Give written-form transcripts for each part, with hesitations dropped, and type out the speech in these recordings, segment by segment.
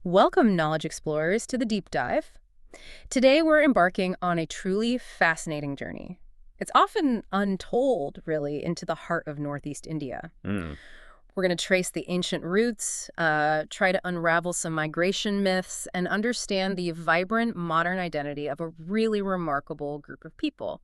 Welcome, knowledge explorers, to the deep dive. Today, we're embarking on a truly fascinating journey. It's often untold, really, into the heart of Northeast India. Mm. We're going to trace the ancient roots, try to unravel some migration myths, and understand the vibrant modern identity of a really remarkable group of people,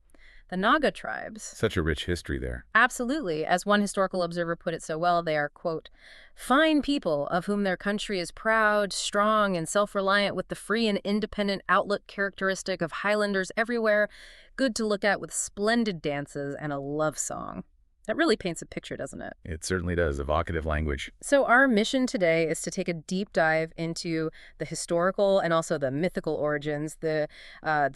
the Naga tribes. Such a rich history there. Absolutely. As one historical observer put it so well, they are, quote, fine people of whom their country is proud, strong, and self-reliant with the free and independent outlook characteristic of Highlanders everywhere, good to look at with splendid dances and a love song. That really paints a picture, doesn't it? It certainly does. Evocative language. So our mission today is to take a deep dive into the historical and also the mythical origins, the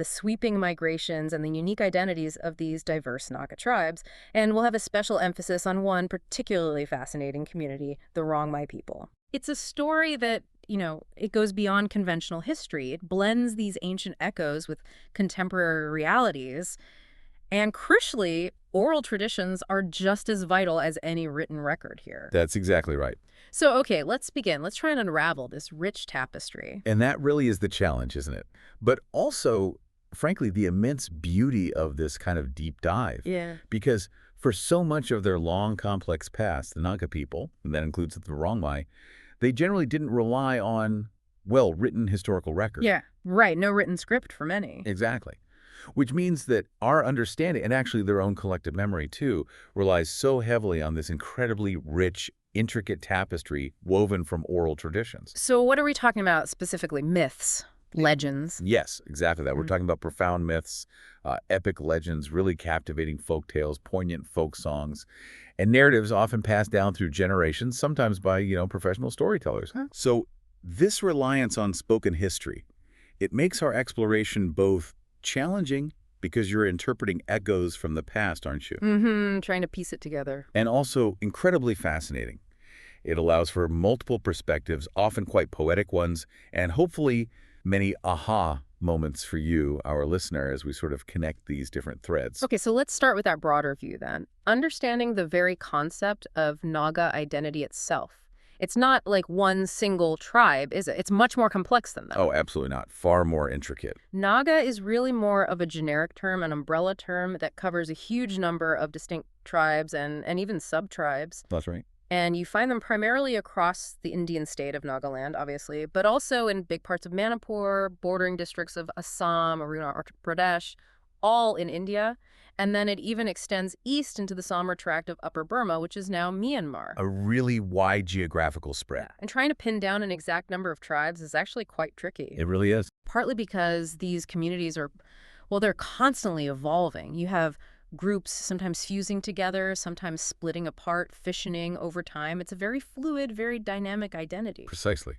sweeping migrations, and the unique identities of these diverse Naga tribes. And we'll have a special emphasis on one particularly fascinating community, the Rongmei people. It's a story that, it goes beyond conventional history. It blends these ancient echoes with contemporary realities. And crucially, oral traditions are just as vital as any written record here. That's exactly right. So, okay, let's begin. Let's try and unravel this rich tapestry. And that really is the challenge, isn't it? But also, frankly, the immense beauty of this kind of deep dive. Yeah. Because for so much of their long, complex past, the Naga people, and that includes the Rongmei, they generally didn't rely on well-written historical records. Yeah, right. No written script for many. Exactly. Which means that our understanding, and actually their own collective memory too, relies so heavily on this incredibly rich, intricate tapestry woven from oral traditions. So what are we talking about specifically? Myths, legends? Yes, exactly that. We're talking about profound myths, epic legends, really captivating folk tales, poignant folk songs, and narratives often passed down through generations, sometimes by, professional storytellers. Huh. So this reliance on spoken history, it makes our exploration both challenging because you're interpreting echoes from the past, aren't you? Trying to piece it together. And also incredibly fascinating. It allows for multiple perspectives, often quite poetic ones, and hopefully many aha moments for you, our listener, as we sort of connect these different threads. Okay, so let's start with that broader view then. Understanding the very concept of Naga identity itself. It's not like one single tribe, is it? It's much more complex than that. Oh, absolutely not. Far more intricate. Naga is really more of a generic term, an umbrella term that covers a huge number of distinct tribes and even sub-tribes. That's right. And you find them primarily across the Indian state of Nagaland, obviously, but also in big parts of Manipur, bordering districts of Assam, Arunachal Pradesh, all in India. And then it even extends east into the Samar Tract of Upper Burma, which is now Myanmar. A really wide geographical spread. And trying to pin down an exact number of tribes is actually quite tricky. It really is. Partly because these communities are, they're constantly evolving. You have groups sometimes fusing together, sometimes splitting apart, fissioning over time. It's a very fluid, very dynamic identity. Precisely.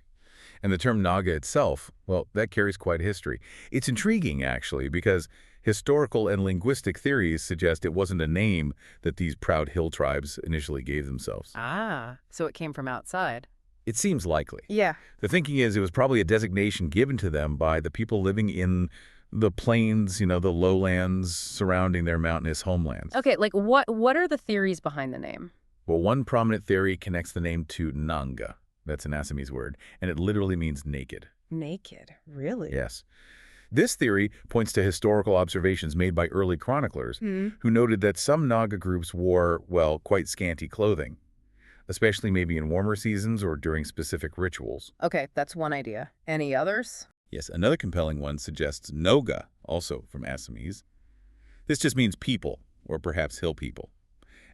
And the term Naga itself, well, that carries quite a history. It's intriguing, actually, because historical and linguistic theories suggest it wasn't a name that these proud hill tribes initially gave themselves. Ah, so it came from outside. It seems likely. Yeah. The thinking is it was probably a designation given to them by the people living in the plains, the lowlands surrounding their mountainous homelands. Okay, like what are the theories behind the name? Well, one prominent theory connects the name to Nanga. That's an Assamese word, and it literally means naked. Naked, really? Yes. This theory points to historical observations made by early chroniclers who noted that some Naga groups wore, well, quite scanty clothing, especially maybe in warmer seasons or during specific rituals. Okay, that's one idea. Any others? Yes, another compelling one suggests Noga, also from Assamese. This just means people, or perhaps hill people.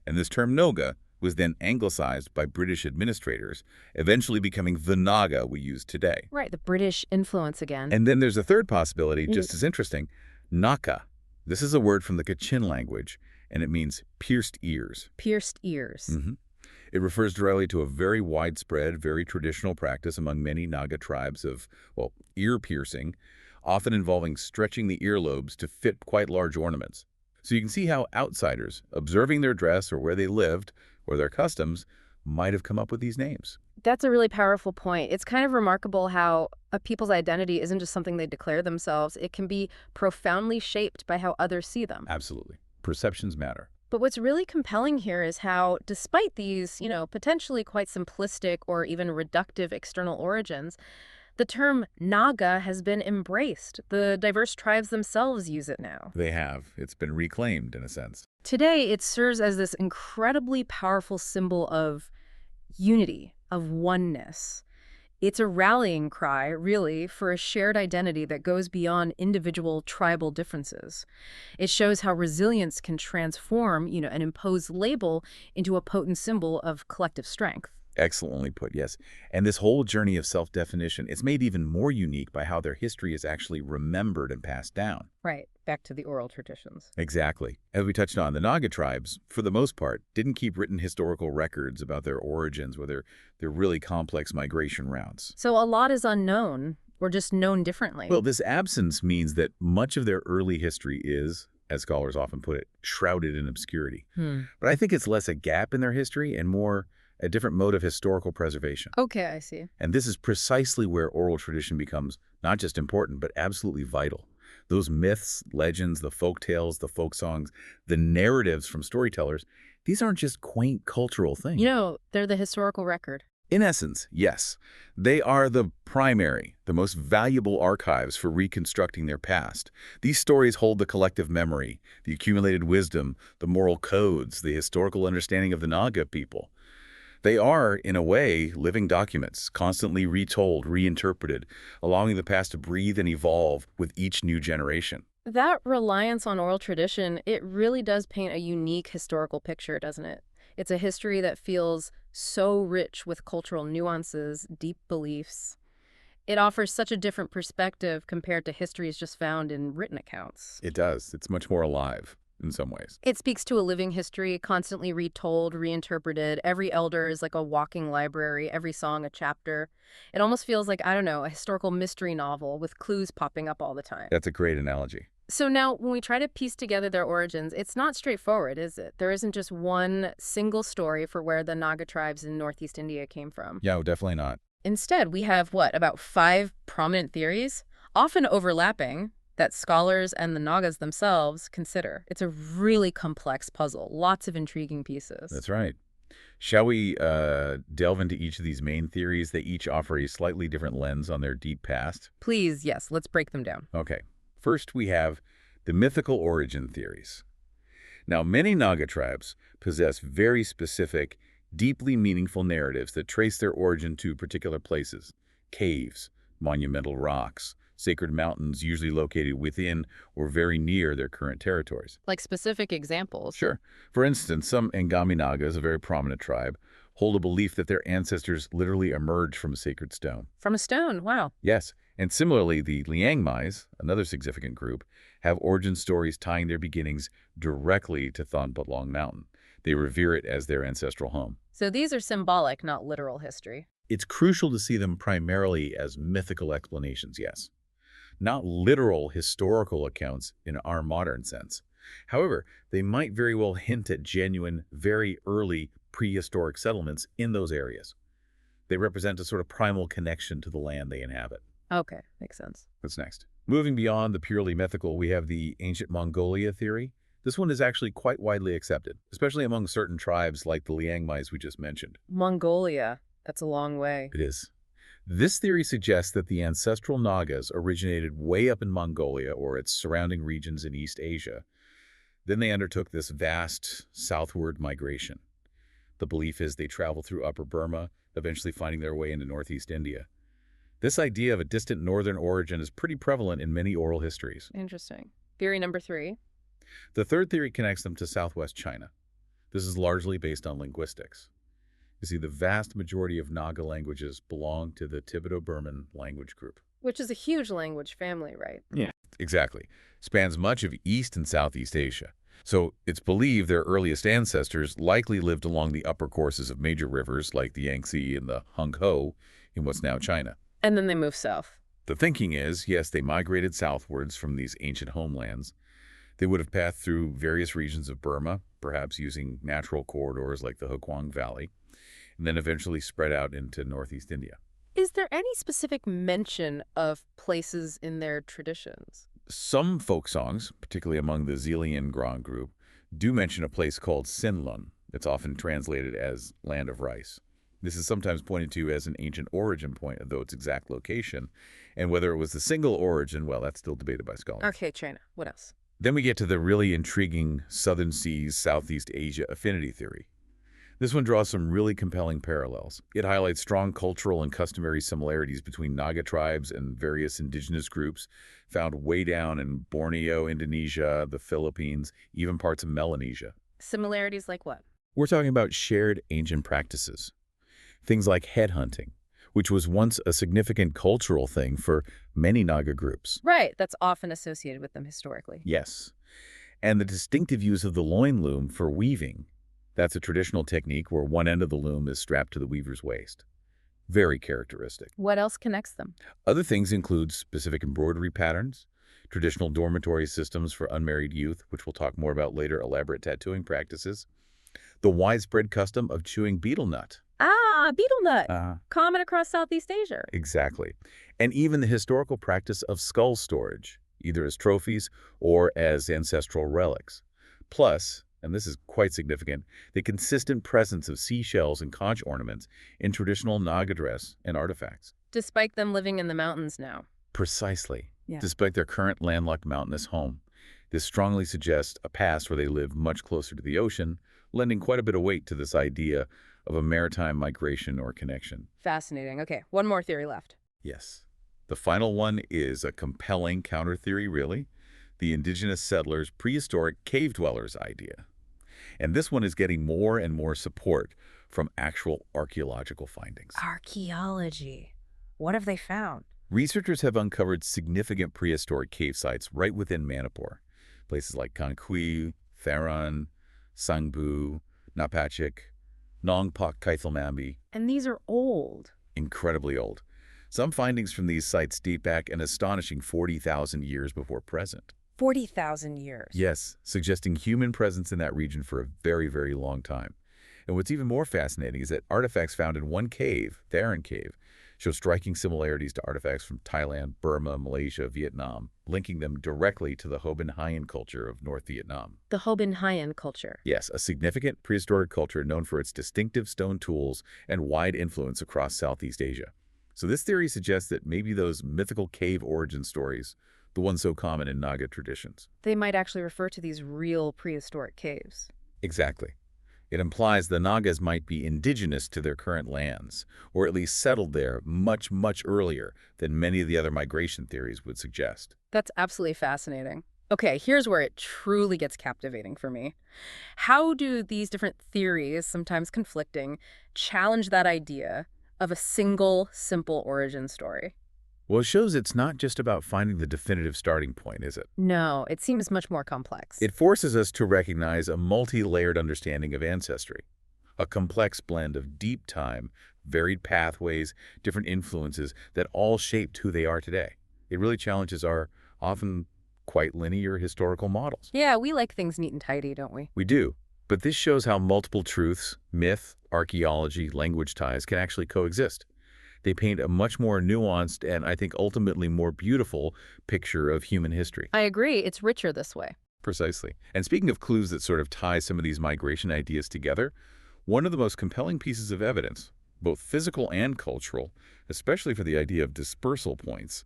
And this term Noga was then anglicized by British administrators, eventually becoming the Naga we use today. Right, the British influence again. And then there's a third possibility, just as interesting, Naka. This is a word from the Kachin language, and it means pierced ears. Pierced ears. It refers directly to a very widespread, very traditional practice among many Naga tribes of, well, ear piercing, often involving stretching the earlobes to fit quite large ornaments. So you can see how outsiders, observing their dress or where they lived, or their customs, might have come up with these names. That's a really powerful point. It's kind of remarkable how a people's identity isn't just something they declare themselves. It can be profoundly shaped by how others see them. Absolutely. Perceptions matter. But what's really compelling here is how, despite these, potentially quite simplistic or even reductive external origins, The term Naga has been embraced. The diverse tribes themselves use it now. They have. It's been reclaimed, in a sense. Today, it serves as this incredibly powerful symbol of unity, of oneness. It's a rallying cry, really, for a shared identity that goes beyond individual tribal differences. It shows how resilience can transform, an imposed label into a potent symbol of collective strength. Excellently put, yes. And this whole journey of self-definition, it's made even more unique by how their history is actually remembered and passed down. Right, back to the oral traditions. Exactly. As we touched on, the Naga tribes, for the most part, didn't keep written historical records about their origins or their really complex migration routes. So a lot is unknown, or just known differently. Well, this absence means that much of their early history is, as scholars often put it, shrouded in obscurity. But I think it's less a gap in their history and more a different mode of historical preservation. Okay, I see. And this is precisely where oral tradition becomes not just important, but absolutely vital. Those myths, legends, the folk tales, the folk songs, the narratives from storytellers, these aren't just quaint cultural things. They're the historical record. In essence, yes, they are the primary, the most valuable archives for reconstructing their past. These stories hold the collective memory, the accumulated wisdom, the moral codes, the historical understanding of the Naga people. They are, in a way, living documents, constantly retold, reinterpreted, allowing the past to breathe and evolve with each new generation. That reliance on oral tradition, it really does paint a unique historical picture, doesn't it? It's a history that feels so rich with cultural nuances, deep beliefs. It offers such a different perspective compared to histories just found in written accounts. It does. It's much more alive in some ways. It speaks to a living history, constantly retold, reinterpreted. Every elder is like a walking library, every song a chapter. It almost feels like, I don't know, a historical mystery novel with clues popping up all the time. That's a great analogy. So now, when we try to piece together their origins, it's not straightforward, is it? There isn't just one single story for where the Naga tribes in Northeast India came from. Yeah, definitely not. Instead, we have, about 5 prominent theories, often overlapping, that scholars and the Nagas themselves consider. It's a really complex puzzle, lots of intriguing pieces. That's right. Shall we delve into each of these main theories? They each offer a slightly different lens on their deep past. Please, yes, let's break them down. Okay. First, we have the mythical origin theories. Now, many Naga tribes possess very specific, deeply meaningful narratives that trace their origin to particular places, caves, monumental rocks, sacred mountains usually located within or very near their current territories. Like specific examples. Sure. For instance, some Angami Nagas, a very prominent tribe, hold a belief that their ancestors literally emerged from a sacred stone. From a stone, wow. Yes, and similarly, the Liangmais, another significant group, have origin stories tying their beginnings directly to Thonbutlong Mountain. They revere it as their ancestral home. So these are symbolic, not literal history. It's crucial to see them primarily as mythical explanations, yes. Not literal historical accounts in our modern sense. However, they might very well hint at genuine, very early prehistoric settlements in those areas. They represent a sort of primal connection to the land they inhabit. Okay, makes sense. What's next? Moving beyond the purely mythical, we have the ancient Mongolia theory. This one is actually quite widely accepted, especially among certain tribes like the Liangmais we just mentioned. Mongolia, that's a long way. It is. This theory suggests that the ancestral Nagas originated way up in Mongolia or its surrounding regions in East Asia. Then they undertook this vast southward migration. The belief is they traveled through Upper Burma, eventually finding their way into Northeast India. This idea of a distant northern origin is pretty prevalent in many oral histories. Interesting. Theory number 3. The third theory connects them to southwest China. This is largely based on linguistics. You see, the vast majority of Naga languages belong to the Tibeto-Burman language group. Which is a huge language family, right? Yeah, exactly. Spans much of East and Southeast Asia. So it's believed their earliest ancestors likely lived along the upper courses of major rivers like the Yangtze and the Hangzhou in what's now China. And then they move south. The thinking is, yes, they migrated southwards from these ancient homelands. They would have passed through various regions of Burma, perhaps using natural corridors like the Hukwang Valley, and then eventually spread out into Northeast India. Is there any specific mention of places in their traditions? Some folk songs, particularly among the ZELIANGRONGPUI-MEI group, do mention a place called Sinlun. It's often translated as land of rice. This is sometimes pointed to as an ancient origin point, though its exact location. And whether it was the single origin, well, that's still debated by scholars. Okay, China. What else? Then we get to the really intriguing Southern Seas, Southeast Asia affinity theory. This one draws some really compelling parallels. It highlights strong cultural and customary similarities between Naga tribes and various indigenous groups found way down in Borneo, Indonesia, the Philippines, even parts of Melanesia. Similarities like what? We're talking about shared ancient practices. Things like headhunting, which was once a significant cultural thing for many Naga groups. Right, that's often associated with them historically. Yes. And the distinctive use of the loin loom for weaving. That's a traditional technique where one end of the loom is strapped to the weaver's waist. Very characteristic. What else connects them? Other things include specific embroidery patterns, traditional dormitory systems for unmarried youth, which we'll talk more about later, elaborate tattooing practices, the widespread custom of chewing betel nut. Ah, betel nut. Common across Southeast Asia. Exactly. And even the historical practice of skull storage, either as trophies or as ancestral relics. Plus, and this is quite significant, the consistent presence of seashells and conch ornaments in traditional Naga dress and artifacts. Despite them living in the mountains now. Precisely. Yeah. Despite their current landlocked mountainous home. This strongly suggests a past where they lived much closer to the ocean, lending quite a bit of weight to this idea of a maritime migration or connection. Fascinating. Okay, one more theory left. Yes. The final one is a compelling counter-theory, really. The indigenous settlers' prehistoric cave dwellers idea. And this one is getting more and more support from actual archaeological findings. Archaeology. What have they found? Researchers have uncovered significant prehistoric cave sites right within Manipur. Places like Kankui, Tharan, Sangbu, Napachik, Nongpak Kaithalmambi. And these are old. Incredibly old. Some findings from these sites date back an astonishing 40,000 years before present. 40,000 years. Yes, suggesting human presence in that region for a very, very long time. And what's even more fascinating is that artifacts found in one cave, Tharan Cave, show striking similarities to artifacts from Thailand, Burma, Malaysia, Vietnam, linking them directly to the Hoban Haiyan culture of North Vietnam. The Hoban Haiyan culture. Yes, a significant prehistoric culture known for its distinctive stone tools and wide influence across Southeast Asia. So this theory suggests that maybe those mythical cave origin stories, the ones so common in Naga traditions. They might actually refer to these real prehistoric caves. Exactly. It implies the Nagas might be indigenous to their current lands, or at least settled there much, much earlier than many of the other migration theories would suggest. That's absolutely fascinating. Okay, here's where it truly gets captivating for me. How do these different theories, sometimes conflicting, challenge that idea of a single, simple origin story? Well, it shows it's not just about finding the definitive starting point, is it? No, it seems much more complex. It forces us to recognize a multi-layered understanding of ancestry, a complex blend of deep time, varied pathways, different influences that all shaped who they are today. It really challenges our often quite linear historical models. Yeah, we like things neat and tidy, don't we? We do, but this shows how multiple truths, myth, archaeology, language ties can actually coexist. They paint a much more nuanced and, I think, ultimately more beautiful picture of human history. I agree. It's richer this way. Precisely. And speaking of clues that sort of tie some of these migration ideas together, one of the most compelling pieces of evidence, both physical and cultural, especially for the idea of dispersal points,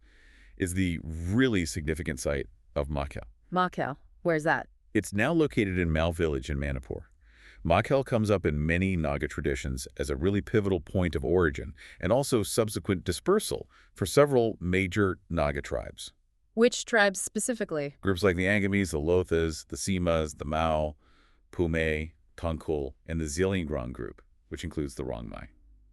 is the really significant site of Makhel. Makhel, where's that? It's now located in Mal Village in Manipur. Makhel comes up in many Naga traditions as a really pivotal point of origin and also subsequent dispersal for several major Naga tribes. Which tribes specifically? Groups like the Angamis, the Lothas, the Simas, the Mao, Pumei, Tongkul, and the ZELIANGRONG group, which includes the Rongmei.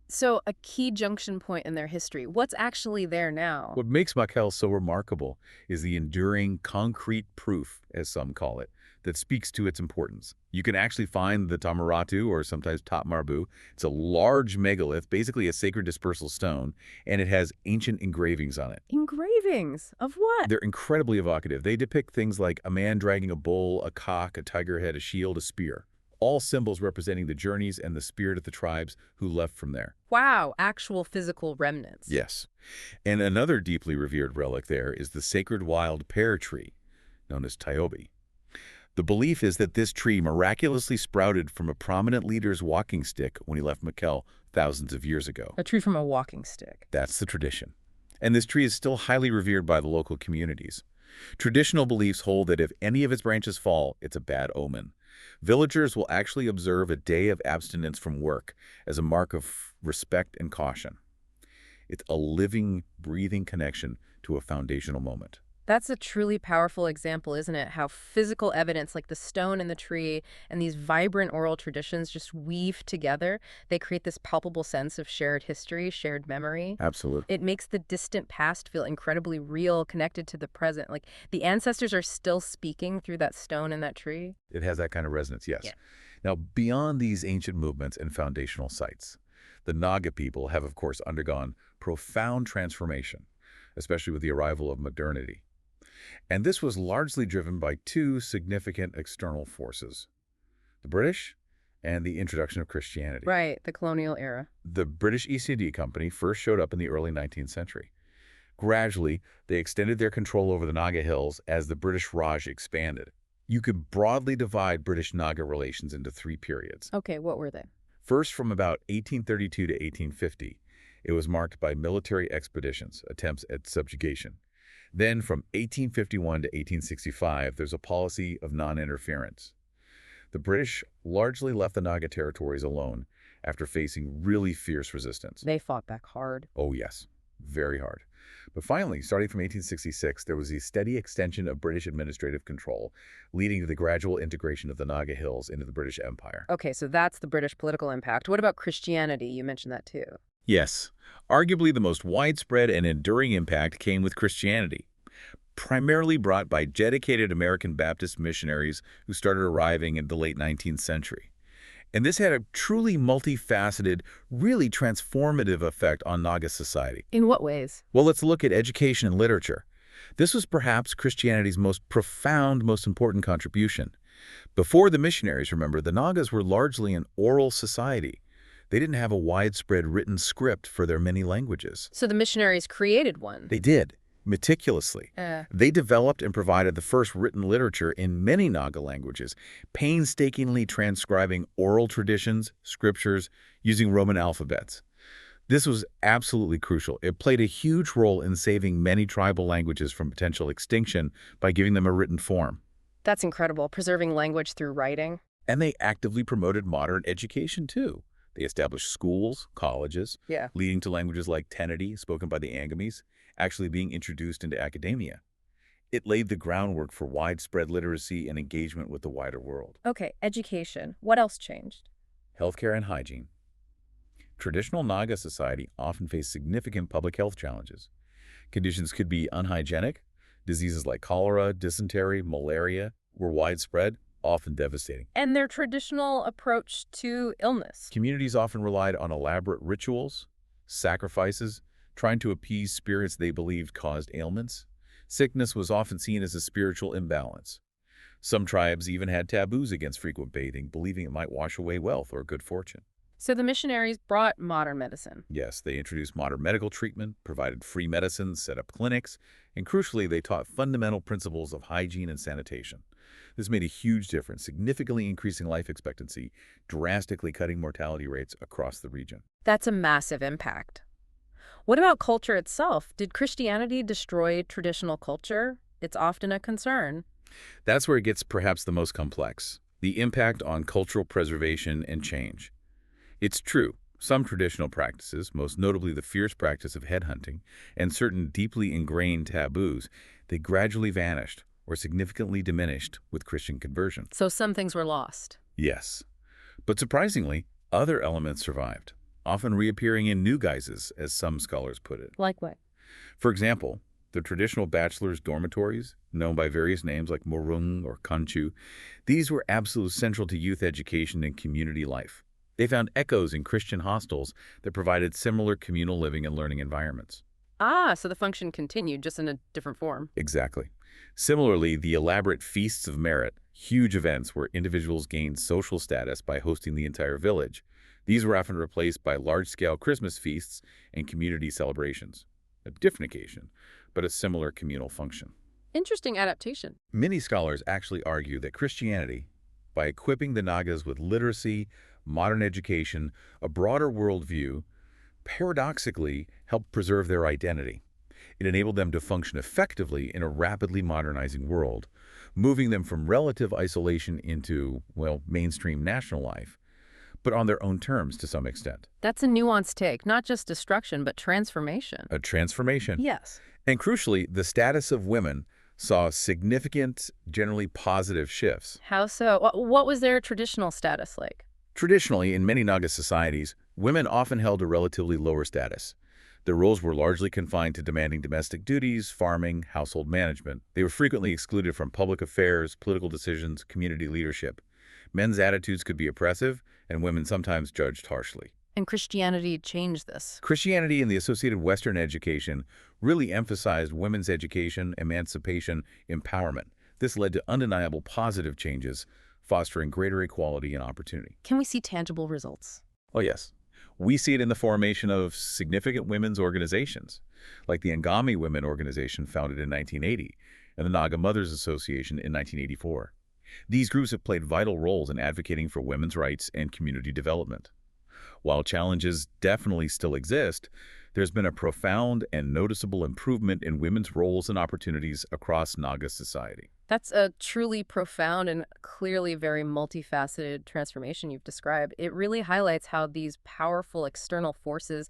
So a key junction point in their history. What's actually there now? What makes Makhel so remarkable is the enduring concrete proof, as some call it, that speaks to its importance. You can actually find the Tamaratu, or sometimes Tatmarbu. It's a large megalith, basically a sacred dispersal stone, and it has ancient engravings on it. Engravings? Of what? They're incredibly evocative. They depict things like a man dragging a bull, a cock, a tiger head, a shield, a spear. All symbols representing the journeys and the spirit of the tribes who left from there. Wow, actual physical remnants. Yes. And another deeply revered relic there is the sacred wild pear tree, known as Tyobi. The belief is that this tree miraculously sprouted from a prominent leader's walking stick when he left Mekelle thousands of years ago. A tree from a walking stick. That's the tradition. And this tree is still highly revered by the local communities. Traditional beliefs hold that if any of its branches fall, it's a bad omen. Villagers will actually observe a day of abstinence from work as a mark of respect and caution. It's a living, breathing connection to a foundational moment. That's a truly powerful example, isn't it? How physical evidence like the stone and the tree and these vibrant oral traditions just weave together. They create this palpable sense of shared history, shared memory. Absolutely. It makes the distant past feel incredibly real, connected to the present. Like the ancestors are still speaking through that stone and that tree. It has that kind of resonance, yes. Yeah. Now, beyond these ancient movements and foundational sites, the Naga people have, of course, undergone profound transformation, especially with the arrival of modernity. And this was largely driven by two significant external forces, the British and the introduction of Christianity. Right, the colonial era. The British East India Company first showed up in the early 19th century. Gradually, they extended their control over the Naga Hills as the British Raj expanded. You could broadly divide British-Naga relations into three periods. Okay, what were they? First, from about 1832 to 1850, it was marked by military expeditions, attempts at subjugation. Then, from 1851 to 1865, there's a policy of non-interference. The British largely left the Naga territories alone after facing really fierce resistance. They fought back hard. Oh, yes, very hard. But finally, starting from 1866, there was a steady extension of British administrative control, leading to the gradual integration of the Naga Hills into the British Empire. Okay, so that's the British political impact. What about Christianity? You mentioned that too. Yes, arguably the most widespread and enduring impact came with Christianity, primarily brought by dedicated American Baptist missionaries who started arriving in the late 19th century. And this had a truly multifaceted, really transformative effect on Naga society. In what ways? Well, let's look at education and literature. This was perhaps Christianity's most profound, most important contribution. Before the missionaries, remember, the Nagas were largely an oral society. They didn't have a widespread written script for their many languages. So the missionaries created one. They did, meticulously. They developed and provided the first written literature in many Naga languages, painstakingly transcribing oral traditions, scriptures, using Roman alphabets. This was absolutely crucial. It played a huge role in saving many tribal languages from potential extinction by giving them a written form. That's incredible, preserving language through writing. And they actively promoted modern education, too. They established schools, colleges, leading to languages like Teneti, spoken by the Angamis, actually being introduced into academia. It laid the groundwork for widespread literacy and engagement with the wider world. Okay, education. What else changed? Healthcare and hygiene. Traditional Naga society often faced significant public health challenges. Conditions could be unhygienic. Diseases like cholera, dysentery, malaria were widespread, often devastating. And their traditional approach to illness. Communities often relied on elaborate rituals, sacrifices, trying to appease spirits they believed caused ailments. Sickness was often seen as a spiritual imbalance. Some tribes even had taboos against frequent bathing, believing it might wash away wealth or good fortune. So the missionaries brought modern medicine. Yes, they introduced modern medical treatment, provided free medicines, set up clinics, and crucially, they taught fundamental principles of hygiene and sanitation. This made a huge difference, significantly increasing life expectancy, drastically cutting mortality rates across the region. That's a massive impact. What about culture itself? Did Christianity destroy traditional culture? It's often a concern. That's where it gets perhaps the most complex, the impact on cultural preservation and change. It's true, some traditional practices, most notably the fierce practice of headhunting, and certain deeply ingrained taboos, they gradually vanished or significantly diminished with Christian conversion. So some things were lost. Yes. But surprisingly, other elements survived, often reappearing in new guises, as some scholars put it. Like what? For example, the traditional bachelor's dormitories, known by various names like Morung or Kanchu, these were absolutely central to youth education and community life. They found echoes in Christian hostels that provided similar communal living and learning environments. Ah, so the function continued, just in a different form. Exactly. Similarly, the elaborate feasts of merit, huge events where individuals gained social status by hosting the entire village, these were often replaced by large-scale Christmas feasts and community celebrations. A different occasion, but a similar communal function. Interesting adaptation. Many scholars actually argue that Christianity, by equipping the Nagas with literacy, modern education, a broader worldview, paradoxically helped preserve their identity. It enabled them to function effectively in a rapidly modernizing world, moving them from relative isolation into, well, mainstream national life, but on their own terms to some extent. That's a nuanced take, not just destruction, but transformation. A transformation. Yes. And crucially, the status of women saw significant, generally positive shifts. How so? What was their traditional status like? Traditionally, in many Naga societies, women often held a relatively lower status. Their roles were largely confined to demanding domestic duties, farming, household management. They were frequently excluded from public affairs, political decisions, community leadership. Men's attitudes could be oppressive, and women sometimes judged harshly. And Christianity changed this. Christianity and the associated Western education really emphasized women's education, emancipation, empowerment. This led to undeniable positive changes, fostering greater equality and opportunity. Can we see tangible results? Oh, yes. We see it in the formation of significant women's organizations, like the Ngami Women Organization founded in 1980 and the Naga Mothers Association in 1984. These groups have played vital roles in advocating for women's rights and community development. While challenges definitely still exist, there's been a profound and noticeable improvement in women's roles and opportunities across Naga society. That's a truly profound and clearly very multifaceted transformation you've described. It really highlights how these powerful external forces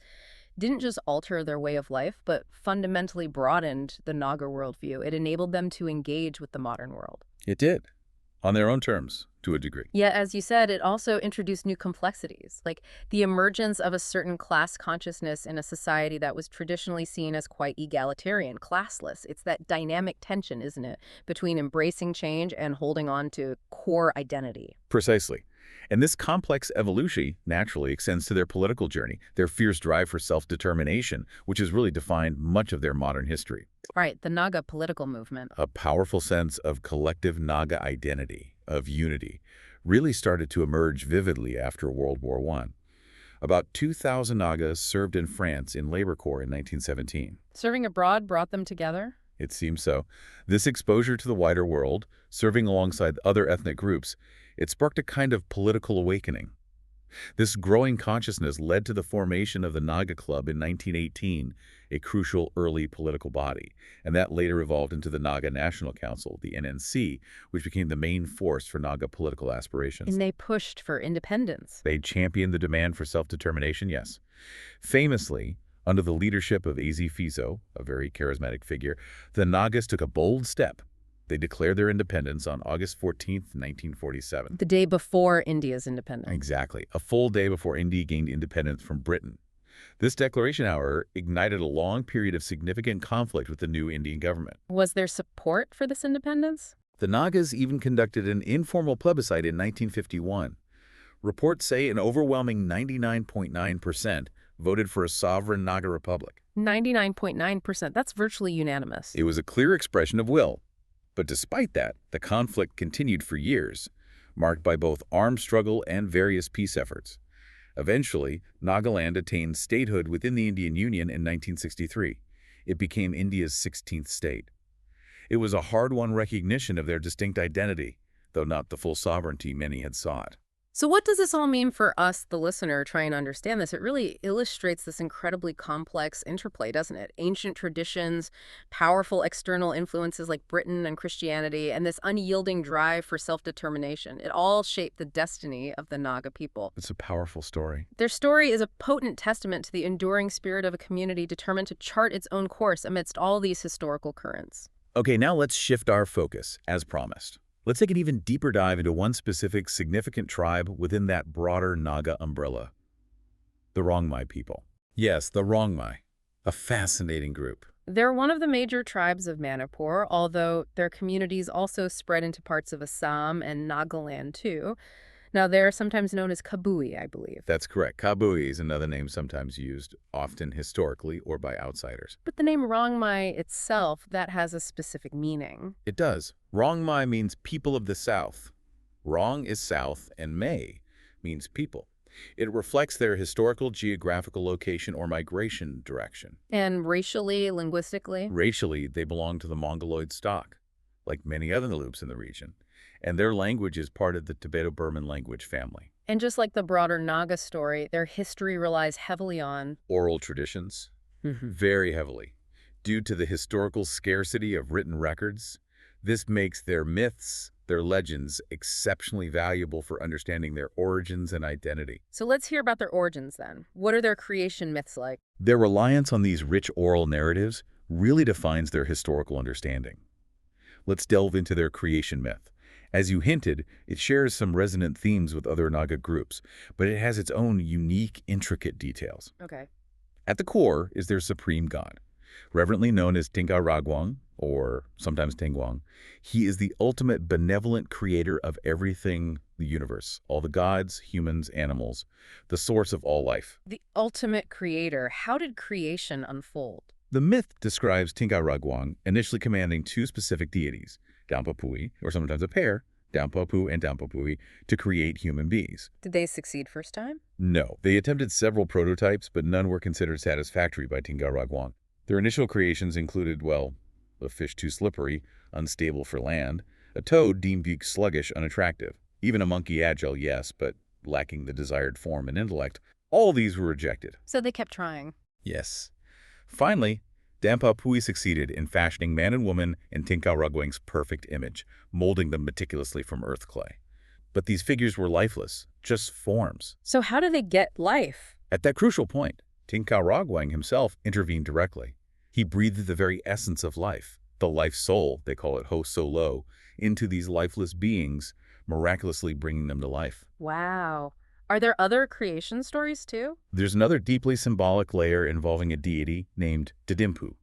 didn't just alter their way of life, but fundamentally broadened the Naga worldview. It enabled them to engage with the modern world. It did, on their own terms, to a degree. Yet, as you said, it also introduced new complexities, like the emergence of a certain class consciousness in a society that was traditionally seen as quite egalitarian, classless. It's that dynamic tension, isn't it, between embracing change and holding on to core identity. Precisely. And this complex evolution naturally extends to their political journey, their fierce drive for self-determination, which has really defined much of their modern history. Right, the Naga political movement. A powerful sense of collective Naga identity, of unity, really started to emerge vividly after World War I. About 2,000 Nagas served in France in Labor Corps in 1917. Serving abroad brought them together? It seems so. This exposure to the wider world, serving alongside other ethnic groups, it sparked a kind of political awakening. This growing consciousness led to the formation of the Naga Club in 1918, a crucial early political body, and that later evolved into the Naga National Council, the NNC, which became the main force for Naga political aspirations. And they pushed for independence. They championed the demand for self-determination, yes. Famously, under the leadership of Az Fizo, a very charismatic figure, the Nagas took a bold step. They declared their independence on August 14, 1947. The day before India's independence. Exactly, a full day before India gained independence from Britain. This declaration, however, ignited a long period of significant conflict with the new Indian government. Was there support for this independence? The Nagas even conducted an informal plebiscite in 1951. Reports say an overwhelming 99.9% voted for a sovereign Naga republic. 99.9%, that's virtually unanimous. It was a clear expression of will. But despite that, the conflict continued for years, marked by both armed struggle and various peace efforts. Eventually, Nagaland attained statehood within the Indian Union in 1963. It became India's 16th state. It was a hard-won recognition of their distinct identity, though not the full sovereignty many had sought. So what does this all mean for us, the listener, trying to understand this? It really illustrates this incredibly complex interplay, doesn't it? Ancient traditions, powerful external influences like Britain and Christianity, and this unyielding drive for self-determination. It all shaped the destiny of the Naga people. It's a powerful story. Their story is a potent testament to the enduring spirit of a community determined to chart its own course amidst all these historical currents. Okay, now let's shift our focus, as promised. Let's take an even deeper dive into one specific significant tribe within that broader Naga umbrella. The Rongmei people. Yes, the Rongmei. A fascinating group. They're one of the major tribes of Manipur, although their communities also spread into parts of Assam and Nagaland too. Now, they're sometimes known as Kabui, I believe. That's correct. Kabui is another name sometimes used, often historically or by outsiders. But the name Rongmei itself, that has a specific meaning. It does. Rongmei means people of the south. Rong is south, and Mei means people. It reflects their historical geographical location or migration direction. And racially, linguistically? Racially, they belong to the Mongoloid stock, like many other loops in the region, and their language is part of the Tibeto-Burman language family. And just like the broader Naga story, their history relies heavily on... Oral traditions, Mhm. very heavily. Due to the historical scarcity of written records, this makes their myths, their legends, exceptionally valuable for understanding their origins and identity. So let's hear about their origins then. What are their creation myths like? Their reliance on these rich oral narratives really defines their historical understanding. Let's delve into their creation myth. As you hinted, it shares some resonant themes with other Naga groups, but it has its own unique, intricate details. Okay. At the core is their supreme god. Reverently known as Tinka Ragwang, or sometimes Tingwang, he is the ultimate benevolent creator of everything the universe, all the gods, humans, animals, the source of all life. The ultimate creator. How did creation unfold? The myth describes Tinka Ragwang initially commanding two specific deities, Dampapui, or sometimes a pair, Dampapu and Dampapui, to create human beings. Did they succeed first time? No, they attempted several prototypes, but none were considered satisfactory by Tinka Ragwang. Their initial creations included, well, a fish too slippery, unstable for land, a toad deemed weak, sluggish, unattractive, even a monkey agile, yes, but lacking the desired form and intellect. All these were rejected. So they kept trying. Yes. Finally, Dampapui succeeded in fashioning man and woman in Tinka Ragwang's perfect image, molding them meticulously from earth clay. But these figures were lifeless, just forms. So how do they get life? At that crucial point, Tinka Ragwang himself intervened directly. He breathed the very essence of life, the life soul, they call it Ho Solo, into these lifeless beings, miraculously bringing them to life. Wow. Are there other creation stories too? There's another deeply symbolic layer involving a deity named Didimpu.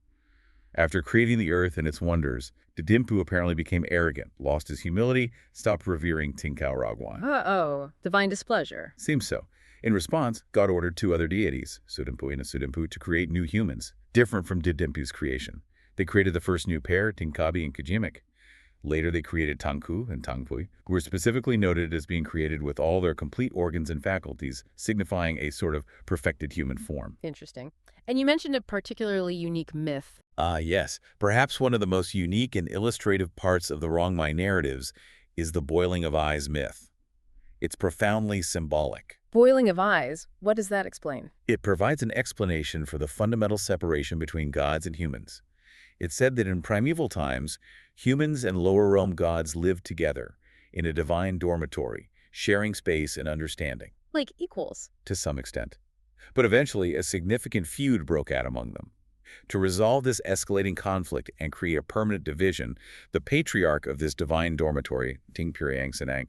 After creating the earth and its wonders, Didimpu apparently became arrogant, lost his humility, stopped revering Tinka Ragwang. Uh-oh. Divine displeasure. Seems so. In response, God ordered two other deities, Sudimpu and Asudimpu, to create new humans, different from Didimpu's creation. They created the first new pair, Tinkabi and Kajimik. Later, they created Tangku and Tangpui, who were specifically noted as being created with all their complete organs and faculties, signifying a sort of perfected human form. Interesting. And you mentioned a particularly unique myth. Yes. Perhaps one of the most unique and illustrative parts of the Rongmei narratives is the boiling of eyes myth. It's profoundly symbolic. Boiling of eyes. What does that explain? It provides an explanation for the fundamental separation between gods and humans. It's said that in primeval times, humans and lower realm gods lived together in a divine dormitory, sharing space and understanding. Like equals. To some extent. But eventually, a significant feud broke out among them. To resolve this escalating conflict and create a permanent division, the patriarch of this divine dormitory, Ting Piryang Senang,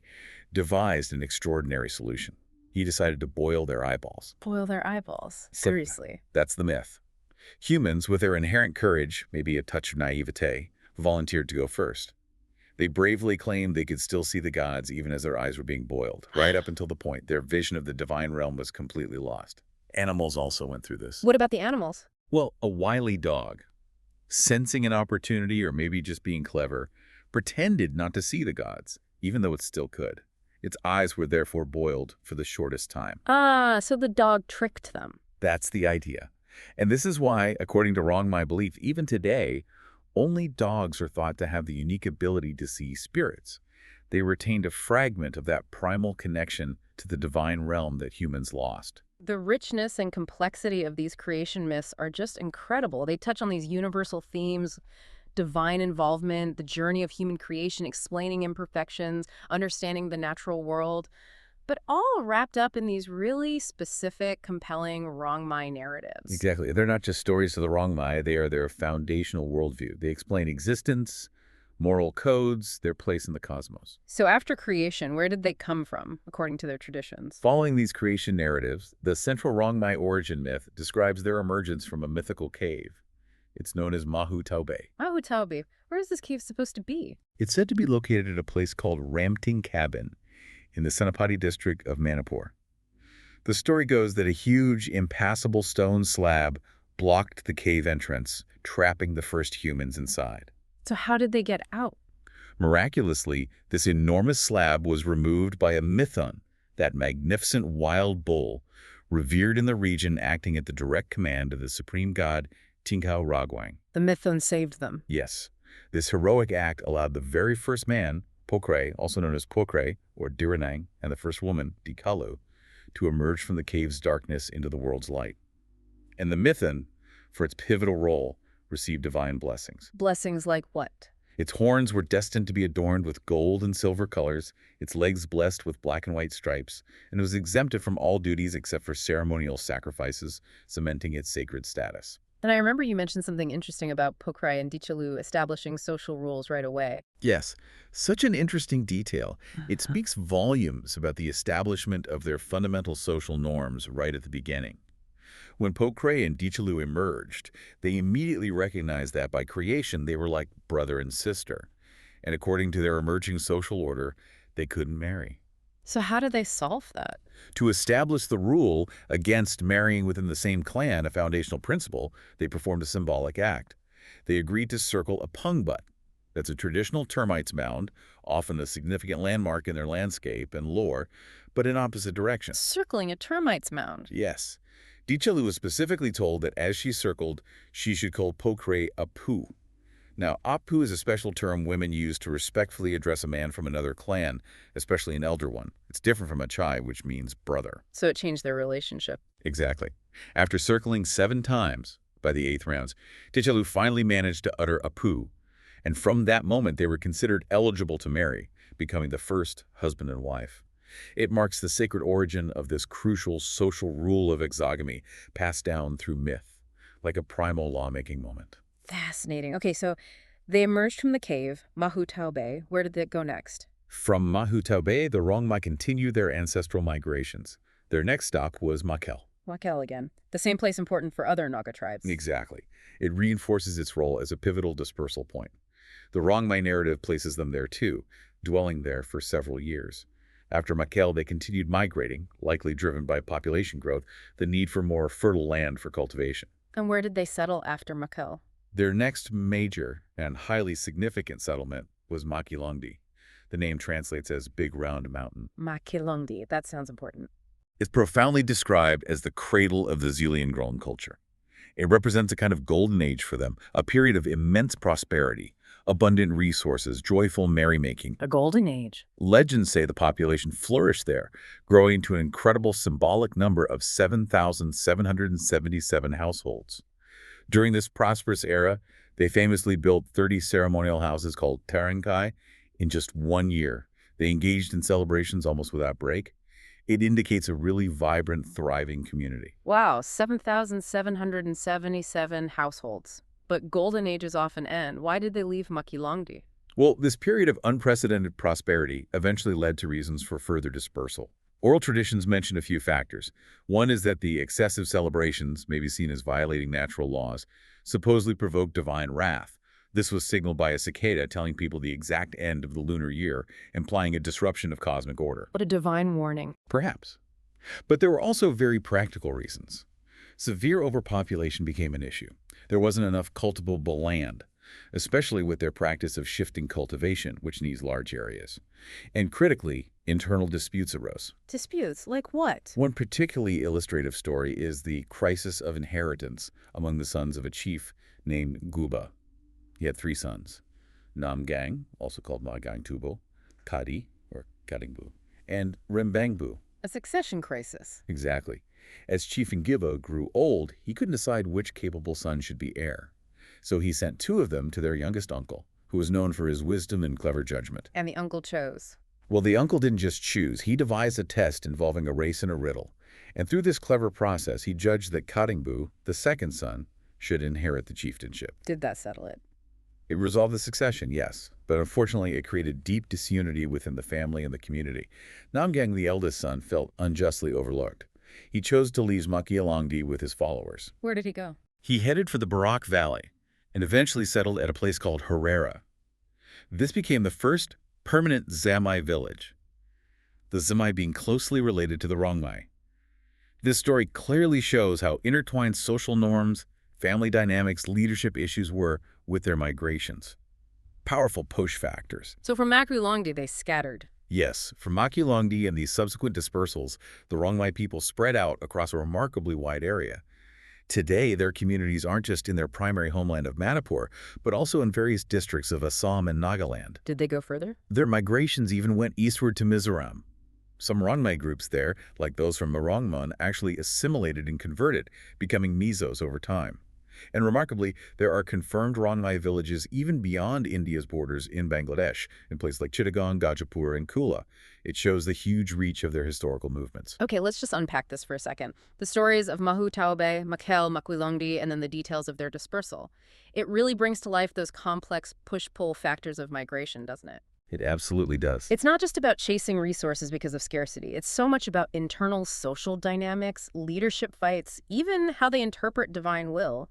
devised an extraordinary solution. He decided to boil their eyeballs. Boil their eyeballs. Seriously. That's the myth. Humans, with their inherent courage, maybe a touch of naivete, volunteered to go first. They bravely claimed they could still see the gods even as their eyes were being boiled, right up until the point their vision of the divine realm was completely lost. Animals also went through this. What about the animals? Well, a wily dog, sensing an opportunity or maybe just being clever, pretended not to see the gods, even though it still could. Its eyes were therefore boiled for the shortest time. Ah, so the dog tricked them. That's the idea. And this is why, according to Rongmei belief, even today, only dogs are thought to have the unique ability to see spirits. They retained a fragment of that primal connection to the divine realm that humans lost. The richness and complexity of these creation myths are just incredible. They touch on these universal themes, divine involvement, the journey of human creation, explaining imperfections, understanding the natural world, but all wrapped up in these really specific, compelling Rongmei narratives. Exactly. They're not just stories of the Rongmei, they are their foundational worldview. They explain existence, moral codes, their place in the cosmos. So after creation, where did they come from, according to their traditions? Following these creation narratives, the central Rongmei origin myth describes their emergence from a mythical cave. It's known as Mahu Taube. Mahu Taube. Where is this cave supposed to be? It's said to be located at a place called Ramting Cabin in the Senapati district of Manipur. The story goes that a huge, impassable stone slab blocked the cave entrance, trapping the first humans inside. So how did they get out? Miraculously, this enormous slab was removed by a mithun, that magnificent wild bull, revered in the region acting at the direct command of the supreme god Tinkao Ragwang. The Mithun saved them. Yes, this heroic act allowed the very first man, Pokray, also known as Kokray, or Diranang, and the first woman, Dikalu, to emerge from the cave's darkness into the world's light. And the Mithun, for its pivotal role, received divine blessings. Blessings like what? Its horns were destined to be adorned with gold and silver colors, its legs blessed with black and white stripes, and it was exempted from all duties except for ceremonial sacrifices, cementing its sacred status. And I remember you mentioned something interesting about Pokrai and Dichalu establishing social rules right away. Yes, such an interesting detail. It speaks volumes about the establishment of their fundamental social norms right at the beginning. When Pokray and Dichalu emerged, they immediately recognized that by creation they were like brother and sister, and according to their emerging social order, they couldn't marry. So how did they solve that? To establish the rule against marrying within the same clan, a foundational principle, they performed a symbolic act. They agreed to circle a pungbut. That's a traditional termites mound, often a significant landmark in their landscape and lore, but in opposite directions. Circling a termites mound. Yes. Dichalu was specifically told that as she circled, she should call Pokray Apu. Now, Apu is a special term women use to respectfully address a man from another clan, especially an elder one. It's different from Achai, which means brother. So it changed their relationship. Exactly. After circling 7 times by the 8th rounds, Dichalu finally managed to utter Apu, and from that moment they were considered eligible to marry, becoming the first husband and wife. It marks the sacred origin of this crucial social rule of exogamy, passed down through myth, like a primal lawmaking moment. Fascinating. Okay, so they emerged from the cave, Mahu Taobei. Where did they go next? From Mahu Taobei, the Rongmei continued their ancestral migrations. Their next stop was Makel. Wakel again. The same place important for other Naga tribes. Exactly. It reinforces its role as a pivotal dispersal point. The Rongmei narrative places them there too, dwelling there for several years. After Makel, they continued migrating, likely driven by population growth, the need for more fertile land for cultivation. And where did they settle after Makel? Their next major and highly significant settlement was Makilongdi. The name translates as Big Round Mountain. Makilongdi. That sounds important. It's profoundly described as the cradle of the ZELIANGRONG culture. It represents a kind of golden age for them, a period of immense prosperity, abundant resources, joyful merrymaking. A golden age. Legends say the population flourished there, growing to an incredible symbolic number of 7,777 households. During this prosperous era, they famously built 30 ceremonial houses called Tarankai in just 1 year. They engaged in celebrations almost without break. It indicates a really vibrant, thriving community. Wow, 7,777 households. But golden ages often end. Why did they leave Makilongdi? Well, this period of unprecedented prosperity eventually led to reasons for further dispersal. Oral traditions mention a few factors. One is that the excessive celebrations, maybe seen as violating natural laws, supposedly provoked divine wrath. This was signaled by a cicada telling people the exact end of the lunar year, implying a disruption of cosmic order. What a divine warning. Perhaps. But there were also very practical reasons. Severe overpopulation became an issue. There wasn't enough cultivable land, especially with their practice of shifting cultivation, which needs large areas. And critically, internal disputes arose. Disputes? Like what? One particularly illustrative story is the crisis of inheritance among the sons of a chief named Guba. He had 3 sons, Namgang, also called Magang Tubo, Kadi, or Kadingbu, and Rembangbu. A succession crisis. Exactly. As Chief Ngiba grew old, he couldn't decide which capable son should be heir. So he sent 2 of them to their youngest uncle, who was known for his wisdom and clever judgment. And the uncle chose. Well, the uncle didn't just choose. He devised a test involving a race and a riddle. And through this clever process, he judged that Kadingbu, the second son, should inherit the chieftainship. Did that settle it? It resolved the succession, yes, but unfortunately it created deep disunity within the family and the community. Namgang, the eldest son, felt unjustly overlooked. He chose to leave Makilongdi with his followers. Where did he go? He headed for the Barak Valley and eventually settled at a place called Herrera. This became the first permanent Zamai village, the Zamai being closely related to the Rongmei. This story clearly shows how intertwined social norms, family dynamics, leadership issues were with their migrations. Powerful push factors. So from Makilongdi, they scattered. Yes, from Makulongdi and these subsequent dispersals, the Rongmei people spread out across a remarkably wide area. Today, their communities aren't just in their primary homeland of Manipur, but also in various districts of Assam and Nagaland. Did they go further? Their migrations even went eastward to Mizoram. Some Rongmei groups there, like those from Rongmon, actually assimilated and converted, becoming Mizos over time. And remarkably, there are confirmed Rongmei villages even beyond India's borders in Bangladesh, in places like Chittagong, Gajapur, and Kula. It shows the huge reach of their historical movements. Okay, let's just unpack this for a second. The stories of Mahu Taube, Makel, Makwilongdi, and then the details of their dispersal. It really brings to life those complex push-pull factors of migration, doesn't it? It absolutely does. It's not just about chasing resources because of scarcity. It's so much about internal social dynamics, leadership fights, even how they interpret divine will.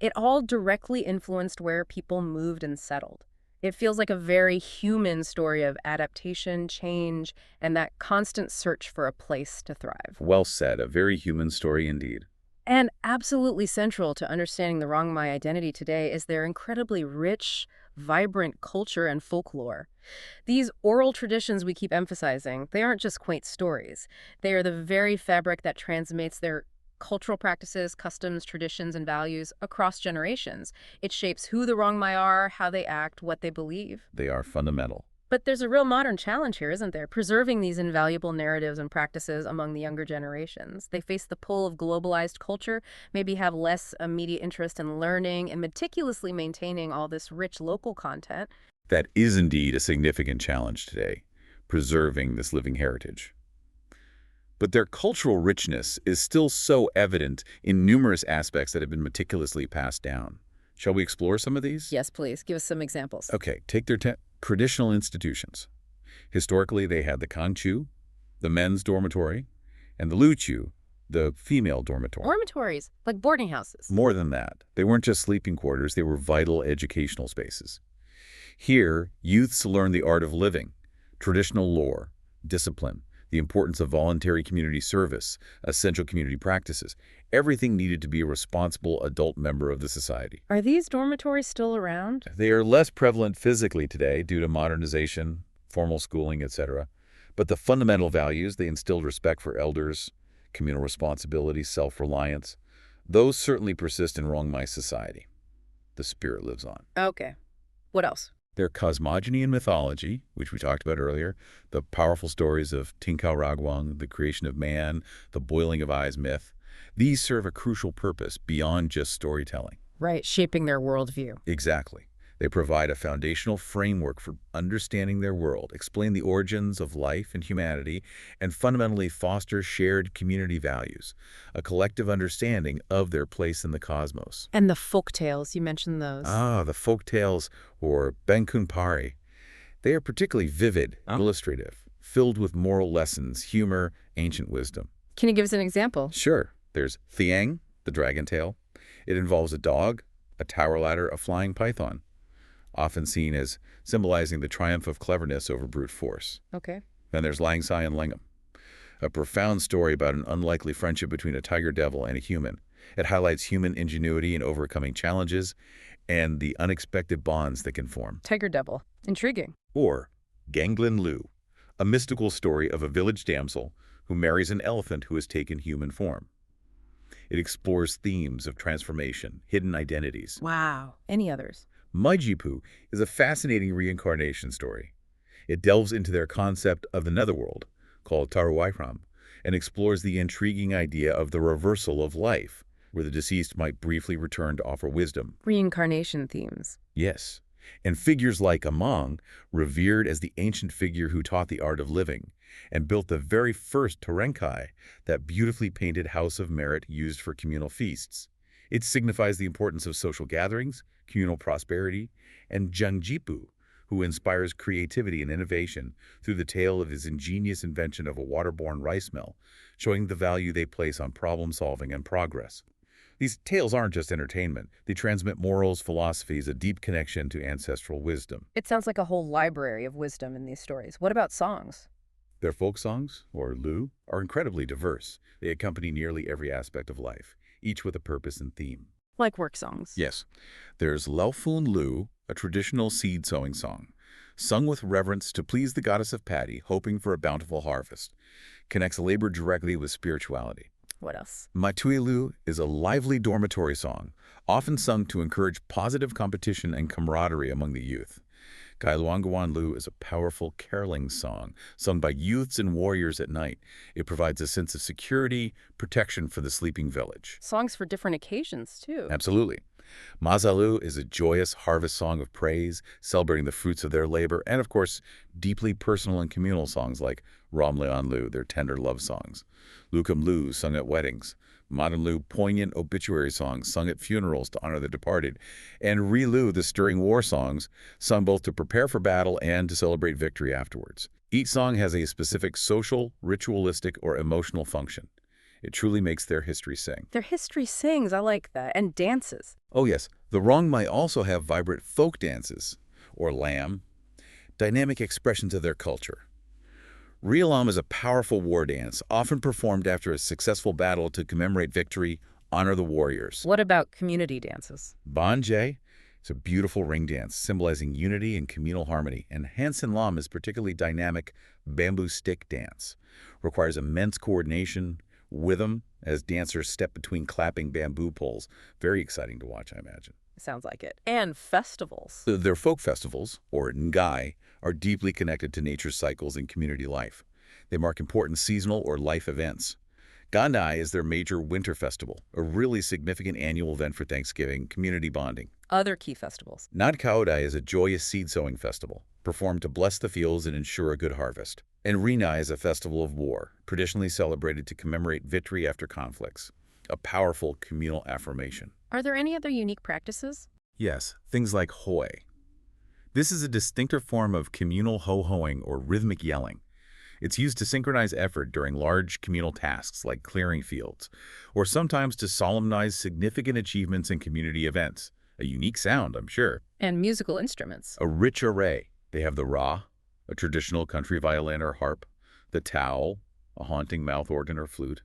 It all directly influenced where people moved and settled. It feels like a very human story of adaptation, change, and that constant search for a place to thrive. Well said. A very human story indeed. And absolutely central to understanding the Rongmei identity today is their incredibly rich, vibrant culture and folklore. These oral traditions we keep emphasizing, they aren't just quaint stories. They are the very fabric that transmits their cultural practices, customs, traditions, and values across generations. It shapes who the Rongmei are, how they act, what they believe. They are fundamental. But there's a real modern challenge here, isn't there? Preserving these invaluable narratives and practices among the younger generations. They face the pull of globalized culture, maybe have less immediate interest in learning and meticulously maintaining all this rich local content. That is indeed a significant challenge today, preserving this living heritage. But their cultural richness is still so evident in numerous aspects that have been meticulously passed down. Shall we explore some of these? Yes, please. Give us some examples. Okay, take their traditional institutions. Historically, they had the Kangchu, the men's dormitory, and the Luchu, the female dormitory. Dormitories, like boarding houses. More than that, they weren't just sleeping quarters, they were vital educational spaces. Here, youths learn the art of living, traditional lore, discipline, the importance of voluntary community service, essential community practices, everything needed to be a responsible adult member of the society. Are these dormitories still around? They are less prevalent physically today due to modernization, formal schooling, etc. But the fundamental values, they instilled respect for elders, communal responsibility, self-reliance, those certainly persist in Rongmei society. The spirit lives on. Okay. What else? Their cosmogony and mythology, which we talked about earlier, the powerful stories of Tinkau Ragwang, the creation of man, the boiling of eyes myth, these serve a crucial purpose beyond just storytelling. Right, shaping their worldview. Exactly. They provide a foundational framework for understanding their world, explain the origins of life and humanity, and fundamentally foster shared community values, a collective understanding of their place in the cosmos. And the folk tales, you mentioned those. The folk tales, or Benkunpari. They are particularly vivid, illustrative, filled with moral lessons, humor, ancient wisdom. Can you give us an example? Sure. There's Thiang, the dragon tale. It involves a dog, a tower ladder, a flying python, often seen as symbolizing the triumph of cleverness over brute force. Okay. Then there's Lang Sai and Lingam, a profound story about an unlikely friendship between a tiger devil and a human. It highlights human ingenuity in overcoming challenges and the unexpected bonds that can form. Tiger devil. Intriguing. Or Ganglin Lu, a mystical story of a village damsel who marries an elephant who has taken human form. It explores themes of transformation, hidden identities. Wow. Any others? Maijipu is a fascinating reincarnation story. It delves into their concept of the netherworld, called Taruwairam, and explores the intriguing idea of the reversal of life, where the deceased might briefly return to offer wisdom. Reincarnation themes. Yes, and figures like Amang, revered as the ancient figure who taught the art of living, and built the very first Torenkai, that beautifully painted house of merit used for communal feasts. It signifies the importance of social gatherings, communal prosperity, and Jungjipu, who inspires creativity and innovation through the tale of his ingenious invention of a waterborne rice mill, showing the value they place on problem-solving and progress. These tales aren't just entertainment. They transmit morals, philosophies, a deep connection to ancestral wisdom. It sounds like a whole library of wisdom in these stories. What about songs? Their folk songs, or lu, are incredibly diverse. They accompany nearly every aspect of life, each with a purpose and theme. Like work songs. Yes. There's Laofun Lu, a traditional seed-sowing song, sung with reverence to please the goddess of Paddy, hoping for a bountiful harvest. Connects labor directly with spirituality. What else? Matuilu is a lively dormitory song, often sung to encourage positive competition and camaraderie among the youth. Kailuangawanlu is a powerful caroling song sung by youths and warriors at night. It provides a sense of security, protection for the sleeping village. Songs for different occasions, too. Absolutely. Mazalu is a joyous harvest song of praise, celebrating the fruits of their labor, and of course, deeply personal and communal songs like Rongmei, their tender love songs. Lukamlu, sung at weddings. Madanlu, poignant obituary songs sung at funerals to honor the departed. And Rilu, the stirring war songs, sung both to prepare for battle and to celebrate victory afterwards. Each song has a specific social, ritualistic, or emotional function. It truly makes their history sing. Their history sings, I like that, and dances. Oh yes, the Rongmei also have vibrant folk dances, or lam, dynamic expressions of their culture. Rialam is a powerful war dance, often performed after a successful battle to commemorate victory, honor the warriors. What about community dances? Banjay is a beautiful ring dance symbolizing unity and communal harmony, and Hansen Lam is particularly dynamic bamboo stick dance. Requires immense coordination, rhythm, as dancers step between clapping bamboo poles. Very exciting to watch, I imagine. Sounds like it. And festivals. Their folk festivals, or ngai, are deeply connected to nature's cycles and community life. They mark important seasonal or life events. Gandai is their major winter festival, a really significant annual event for Thanksgiving, community bonding. Other key festivals. Nadkaodai is a joyous seed-sowing festival, performed to bless the fields and ensure a good harvest. And Rinai is a festival of war, traditionally celebrated to commemorate victory after conflicts. A powerful communal affirmation. Are there any other unique practices? Yes, things like hoi. This is a distinctive form of communal ho-hoing or rhythmic yelling. It's used to synchronize effort during large communal tasks like clearing fields, or sometimes to solemnize significant achievements in community events. A unique sound, I'm sure. And musical instruments. A rich array. They have the ra, a traditional country violin or harp, the towel, a haunting mouth organ or flute,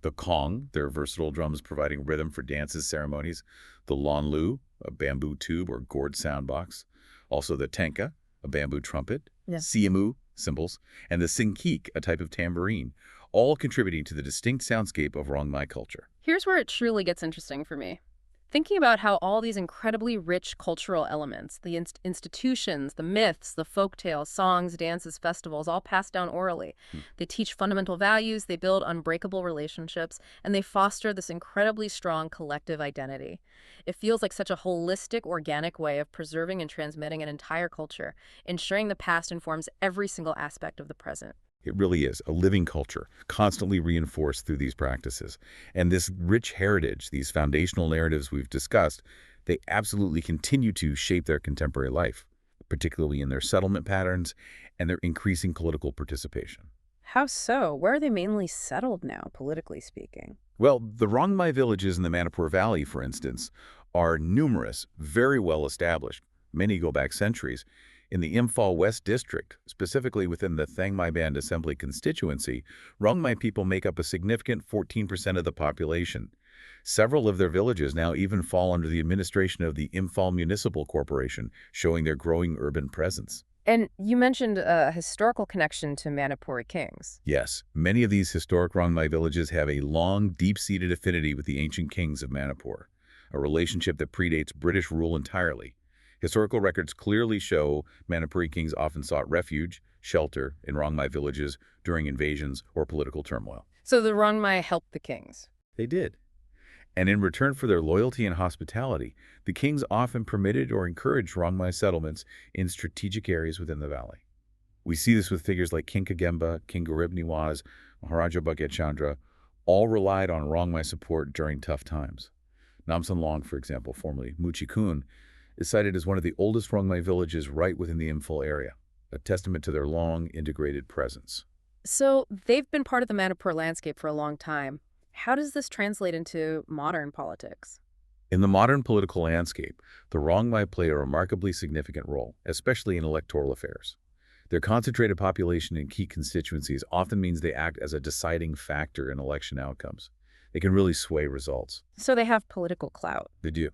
the kong, their versatile drums providing rhythm for dances, ceremonies, the lonlu, a bamboo tube or gourd sound box, also the tenka, a bamboo trumpet, siamu, cymbals, and the singkik, a type of tambourine, all contributing to the distinct soundscape of Rongmei culture. Here's where it truly gets interesting for me. Thinking about how all these incredibly rich cultural elements, the institutions, the myths, the folktales, songs, dances, festivals, all passed down orally. They teach fundamental values, they build unbreakable relationships, and they foster this incredibly strong collective identity. It feels like such a holistic, organic way of preserving and transmitting an entire culture, ensuring the past informs every single aspect of the present. It really is a living culture, constantly reinforced through these practices. And this rich heritage, these foundational narratives we've discussed, they absolutely continue to shape their contemporary life, particularly in their settlement patterns and their increasing political participation. How so? Where are they mainly settled now, politically speaking? Well, the Rongmei villages in the Manipur Valley, for instance, are numerous, very well established. Many go back centuries. In the Imphal West District, specifically within the Thangmai Band Assembly constituency, Rongmei people make up a significant 14% of the population. Several of their villages now even fall under the administration of the Imphal Municipal Corporation, showing their growing urban presence. And you mentioned a historical connection to Manipuri kings. Yes, many of these historic Rongmei villages have a long, deep-seated affinity with the ancient kings of Manipur, a relationship that predates British rule entirely. Historical records clearly show Manipuri kings often sought refuge, shelter in Rongmei villages during invasions or political turmoil. So the Rongmei helped the kings. They did. And in return for their loyalty and hospitality, the kings often permitted or encouraged Rongmei settlements in strategic areas within the valley. We see this with figures like King Kagemba, King Garib Niwaz, Maharaja Bhagat Chandra, all relied on Rongmei support during tough times. Namsan Long, for example, formerly Muchikun, is cited as one of the oldest Rongmei villages right within the Imphal area, a testament to their long, integrated presence. So they've been part of the Manipur landscape for a long time. How does this translate into modern politics? In the modern political landscape, the Rongmei play a remarkably significant role, especially in electoral affairs. Their concentrated population in key constituencies often means they act as a deciding factor in election outcomes. They can really sway results. So they have political clout. They do.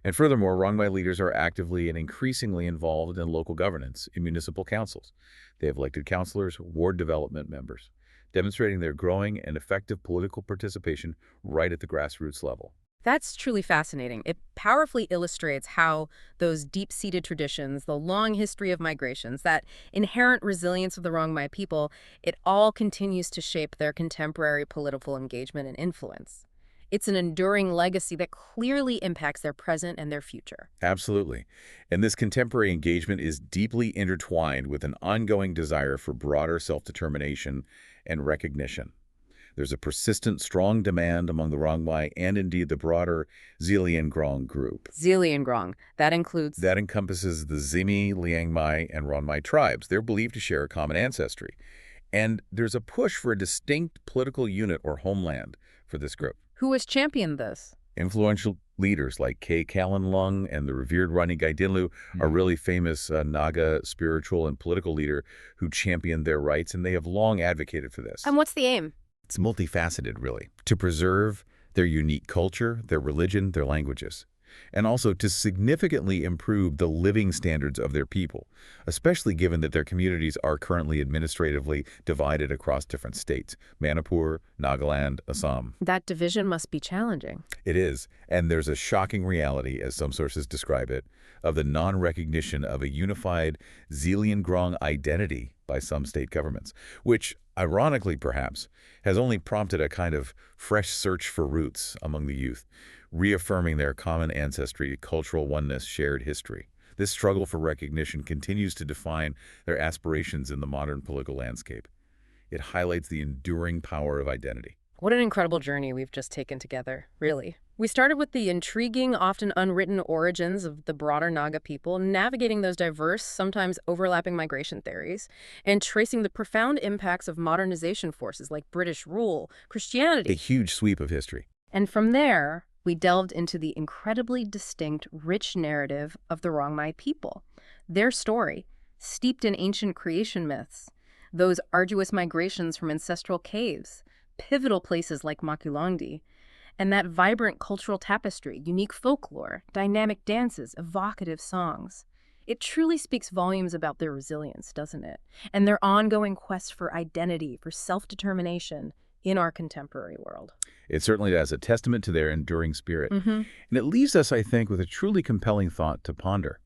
And furthermore, Rongmei leaders are actively and increasingly involved in local governance, in municipal councils. They have elected councilors, ward development members, demonstrating their growing and effective political participation right at the grassroots level. That's truly fascinating. It powerfully illustrates how those deep-seated traditions, the long history of migrations, that inherent resilience of the Rongmei people, it all continues to shape their contemporary political engagement and influence. It's an enduring legacy that clearly impacts their present and their future. Absolutely. And this contemporary engagement is deeply intertwined with an ongoing desire for broader self-determination and recognition. There's a persistent, strong demand among the Rongmei and indeed the broader Zeliangrong group. Zeliangrong, that includes. That encompasses the Zimi, Liangmai, and Ronmai tribes. They're believed to share a common ancestry. And there's a push for a distinct political unit or homeland for this group. Who has championed this? Influential leaders like K. Lung and the revered Rani Gaidinlu are really famous Naga spiritual and political leader who championed their rights, and they have long advocated for this. And what's the aim? It's multifaceted, really, to preserve their unique culture, their religion, their languages, and also to significantly improve the living standards of their people, especially given that their communities are currently administratively divided across different states, Manipur, Nagaland, Assam. That division must be challenging. It is, and there's a shocking reality, as some sources describe it, of the non-recognition of a unified Zeliangrong identity by some state governments, which, ironically perhaps, has only prompted a kind of fresh search for roots among the youth, reaffirming their common ancestry, cultural oneness, shared history. This struggle for recognition continues to define their aspirations in the modern political landscape. It highlights the enduring power of identity. What an incredible journey we've just taken together, really. We started with the intriguing, often unwritten origins of the broader Naga people, navigating those diverse, sometimes overlapping migration theories, and tracing the profound impacts of modernization forces like British rule, Christianity. A huge sweep of history. And from there, we delved into the incredibly distinct, rich narrative of the Rongmei people. Their story, steeped in ancient creation myths, those arduous migrations from ancestral caves, pivotal places like Makulongdi, and that vibrant cultural tapestry, unique folklore, dynamic dances, evocative songs. It truly speaks volumes about their resilience, doesn't it? And their ongoing quest for identity, for self-determination in our contemporary world. It certainly does, a testament to their enduring spirit. Mm-hmm. And it leaves us, I think, with a truly compelling thought to ponder.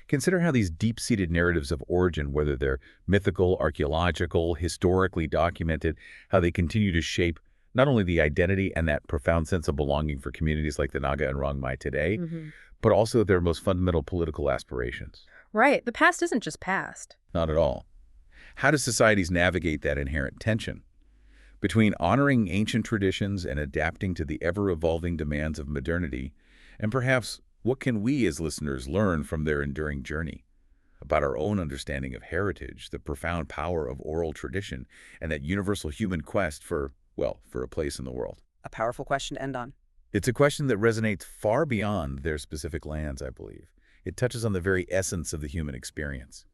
Consider how these deep-seated narratives of origin, whether they're mythical, archaeological, historically documented, how they continue to shape not only the identity and that profound sense of belonging for communities like the Naga and Rongmei today, but also their most fundamental political aspirations. Right. The past isn't just past. Not at all. How do societies navigate that inherent tension between honoring ancient traditions and adapting to the ever-evolving demands of modernity? And perhaps, what can we as listeners learn from their enduring journey about our own understanding of heritage, the profound power of oral tradition, and that universal human quest for, well, for a place in the world? A powerful question to end on. It's a question that resonates far beyond their specific lands, I believe. It touches on the very essence of the human experience.